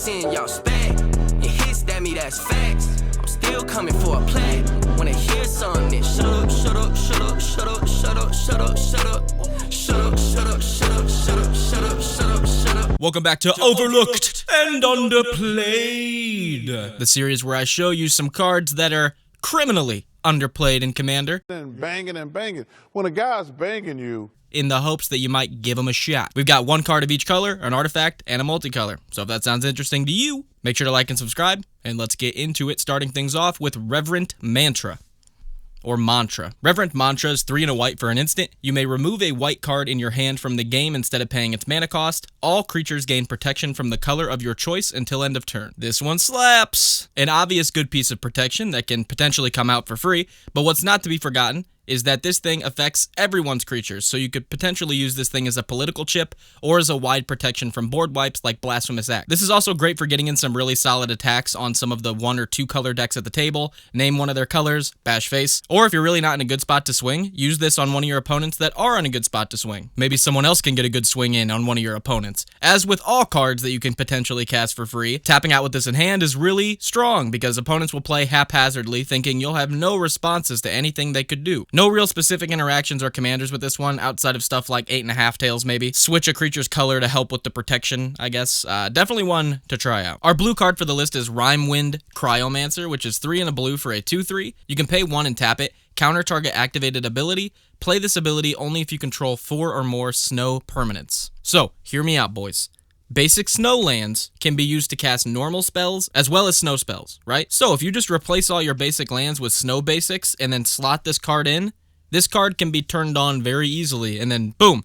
send y'all spec. And hits that me, that's facts. I'm still coming for a play. When I hear something, then shut up, shut up, shut up, shut up, shut up, shut up, shut up. Shut up, shut up, shut up, shut up, shut up, shut up, shut up. Welcome back to Overlooked and Underplayed, the series where I show you some cards that are criminally underplayed in Commander. And banging and banging. When a guy's banging you, in the hopes that you might give them a shot. We've got one card of each color, an artifact, and a multicolor. So if that sounds interesting to you, make sure to like and subscribe, and let's get into it, starting things off with Reverent Mantra. Or Mantra. Reverent Mantra is 3 and a white for an instant. You may remove a white card in your hand from the game instead of paying its mana cost. All creatures gain protection from the color of your choice until end of turn. This one slaps! An obvious good piece of protection that can potentially come out for free, but what's not to be forgotten is that this thing affects everyone's creatures, so you could potentially use this thing as a political chip or as a wide protection from board wipes like Blasphemous Act. This is also great for getting in some really solid attacks on some of the 1 or 2 color decks at the table. Name one of their colors, bash face. Or if you're really not in a good spot to swing, use this on one of your opponents that are in a good spot to swing. Maybe someone else can get a good swing in on one of your opponents. As with all cards that you can potentially cast for free, tapping out with this in hand is really strong because opponents will play haphazardly thinking you'll have no responses to anything they could do. No real specific interactions or commanders with this one, outside of stuff like 8.5 tails maybe. Switch a creature's color to help with the protection, I guess. Definitely one to try out. Our blue card for the list is Rimewind Cryomancer, which is 3 and a blue for a 2/3. You can pay 1 and tap it. Counter target activated ability. Play this ability only if you control 4 or more snow permanents. So, hear me out, boys. Basic snow lands can be used to cast normal spells as well as snow spells, right? So if you just replace all your basic lands with snow basics and then slot this card in, this card can be turned on very easily, and then boom,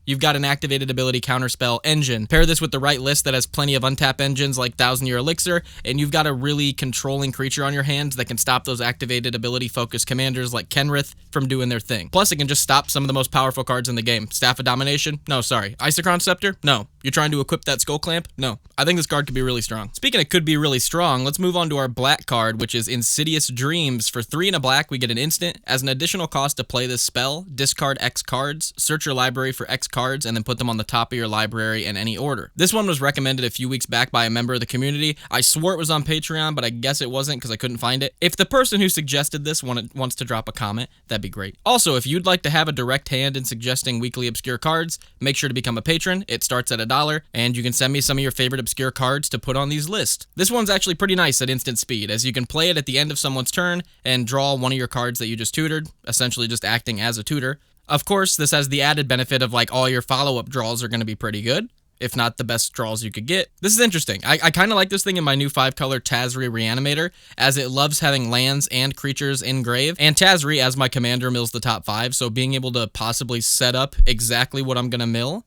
you've got an activated ability counterspell engine. Pair this with the right list that has plenty of untap engines like 1,000-Year Elixir, and you've got a really controlling creature on your hands that can stop those activated ability-focused commanders like Kenrith from doing their thing. Plus, it can just stop some of the most powerful cards in the game. Staff of Domination? No, sorry. Isochron Scepter? No. You're trying to equip that Skull Clamp? No. I think this card could be really strong. Speaking of could be really strong, let's move on to our black card, which is Insidious Dreams. For 3 and a black, we get an instant. As an additional cost to play this spell, discard X cards, search your library for X cards, and then put them on the top of your library in any order. This one was recommended a few weeks back by a member of the community. I swore it was on Patreon, but I guess it wasn't because I couldn't find it. If the person who suggested this wants to drop a comment, that'd be great. Also, if you'd like to have a direct hand in suggesting weekly obscure cards, make sure to become a patron. It starts at $1, and you can send me some of your favorite obscure cards to put on these lists. This one's actually pretty nice at instant speed, as you can play it at the end of someone's turn and draw one of your cards that you just tutored, essentially just acting as a tutor. Of course, this has the added benefit of like all your follow-up draws are going to be pretty good, if not the best draws you could get. This is interesting. I kind of like this thing in my new 5-color Tazri Reanimator, as it loves having lands and creatures in grave, and Tazri, as my commander, mills the top 5, so being able to possibly set up exactly what I'm going to mill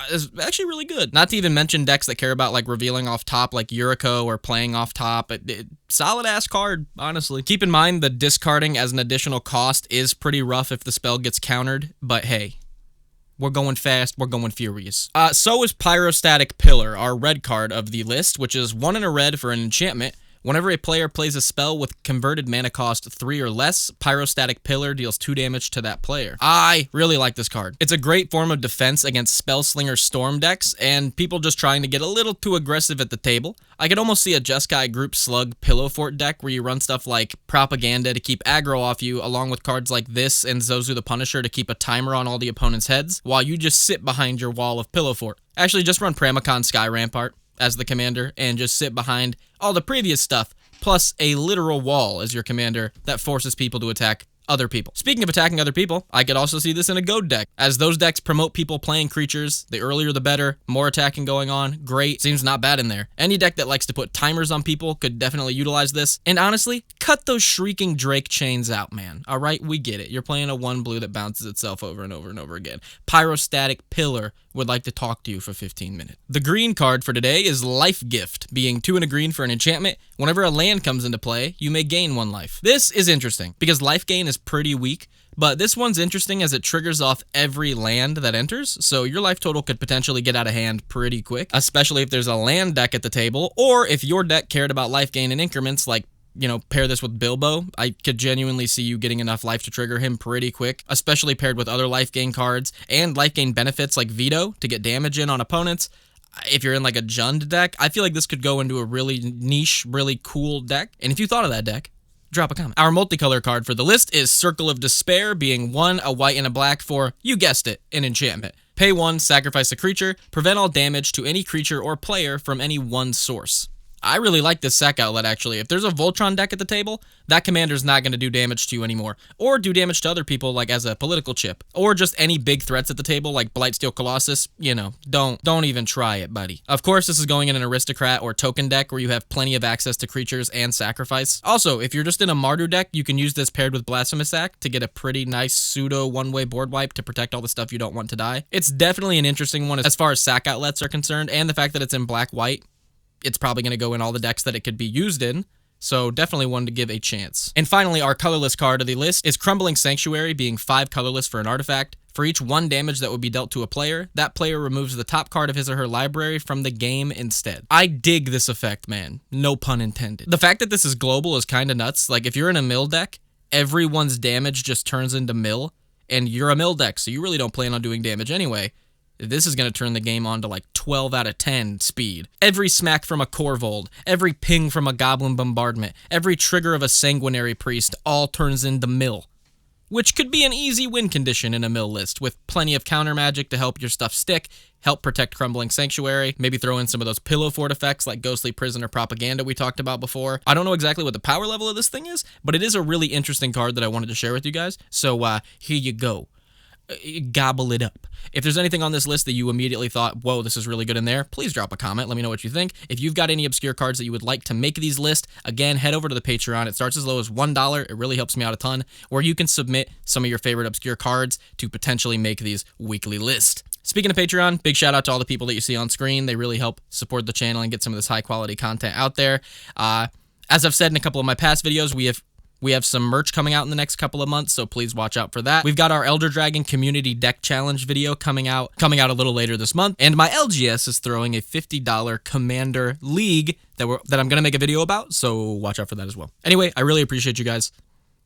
is actually really good. Not to even mention decks that care about like revealing off top like Yuriko or playing off top. Solid ass card, honestly. Keep in mind the discarding as an additional cost is pretty rough if the spell gets countered, but hey, we're going fast, we're going furious. So is Pyrostatic Pillar, our red card of the list, which is 1 and a red for an enchantment. Whenever a player plays a spell with converted mana cost 3 or less, Pyrostatic Pillar deals 2 damage to that player. I really like this card. It's a great form of defense against Spellslinger Storm decks, and people just trying to get a little too aggressive at the table. I could almost see a Jeskai Group Slug Pillow Fort deck where you run stuff like Propaganda to keep aggro off you, along with cards like this and Zozu the Punisher to keep a timer on all the opponent's heads, while you just sit behind your wall of Pillow Fort. Actually, just run Pramicon Sky Rampart as the commander and just sit behind all the previous stuff, plus a literal wall as your commander that forces people to attack other people. Speaking of attacking other people, I could also see this in a Goad deck, as those decks promote people playing creatures. The earlier the better, more attacking going on, great, seems not bad in there. Any deck that likes to put timers on people could definitely utilize this, and honestly, cut those Shrieking Drake chains out, man. Alright, we get it. You're playing a 1-blue that bounces itself over and over and over again. Pyrostatic Pillar would like to talk to you for 15 minutes. The green card for today is Life Gift, being 2 and a green for an enchantment. Whenever a land comes into play, you may gain 1 life. This is interesting, because life gain is pretty weak, but this one's interesting as it triggers off every land that enters, so your life total could potentially get out of hand pretty quick, especially if there's a land deck at the table, or if your deck cared about life gain in increments, like, you know, pair this with Bilbo. I could genuinely see you getting enough life to trigger him pretty quick, especially paired with other life gain cards and life gain benefits like Veto to get damage in on opponents. If you're in like a Jund deck, I feel like this could go into a really niche, really cool deck. And if you thought of that deck, drop a comment. Our multicolor card for the list is Circle of Despair, being 1, a white and a black for, you guessed it, an enchantment. Pay 1, sacrifice a creature, prevent all damage to any creature or player from any one source. I really like this sack outlet, actually. If there's a Voltron deck at the table, that commander's not going to do damage to you anymore. Or do damage to other people, like as a political chip. Or just any big threats at the table, like Blightsteel Colossus. You know, don't even try it, buddy. Of course, this is going in an aristocrat or token deck where you have plenty of access to creatures and sacrifice. Also, if you're just in a Mardu deck, you can use this paired with Blasphemous Act to get a pretty nice pseudo one-way board wipe to protect all the stuff you don't want to die. It's definitely an interesting one as far as sack outlets are concerned, and the fact that it's in black-white. It's probably going to go in all the decks that it could be used in, so definitely one to give a chance. And finally, our colorless card of the list is Crumbling Sanctuary, being 5 colorless for an artifact. For each 1 damage that would be dealt to a player, that player removes the top card of his or her library from the game instead. I dig this effect, man. No pun intended. The fact that this is global is kind of nuts. Like, if you're in a mill deck, everyone's damage just turns into mill, and you're a mill deck, so you really don't plan on doing damage anyway. This is going to turn the game on to like 12 out of 10 speed. Every smack from a Corvold, every ping from a Goblin Bombardment, every trigger of a Sanguinary Priest all turns into mill. Which could be an easy win condition in a mill list, with plenty of counter magic to help your stuff stick, help protect Crumbling Sanctuary, maybe throw in some of those pillow fort effects like Ghostly Prison or Propaganda we talked about before. I don't know exactly what the power level of this thing is, but it is a really interesting card that I wanted to share with you guys, so here you go. Gobble it up. If there's anything on this list that you immediately thought, whoa, this is really good in there, please drop a comment. Let me know what you think. If you've got any obscure cards that you would like to make these lists, again, head over to the Patreon. It starts as low as $1. It really helps me out a ton, where you can submit some of your favorite obscure cards to potentially make these weekly lists. Speaking of Patreon, big shout out to all the people that you see on screen. They really help support the channel and get some of this high quality content out there. As I've said in a couple of my past videos, we have some merch coming out in the next couple of months, so please watch out for that. We've got our Elder Dragon Community Deck Challenge video coming out a little later this month, and my LGS is throwing a $50 Commander League that I'm going to make a video about, so watch out for that as well. Anyway, I really appreciate you guys.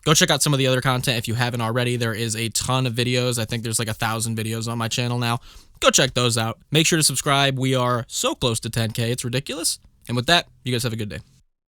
Go check out some of the other content if you haven't already. There is a ton of videos. I think there's like 1,000 videos on my channel now. Go check those out. Make sure to subscribe. We are so close to 10K. It's ridiculous. And with that, you guys have a good day.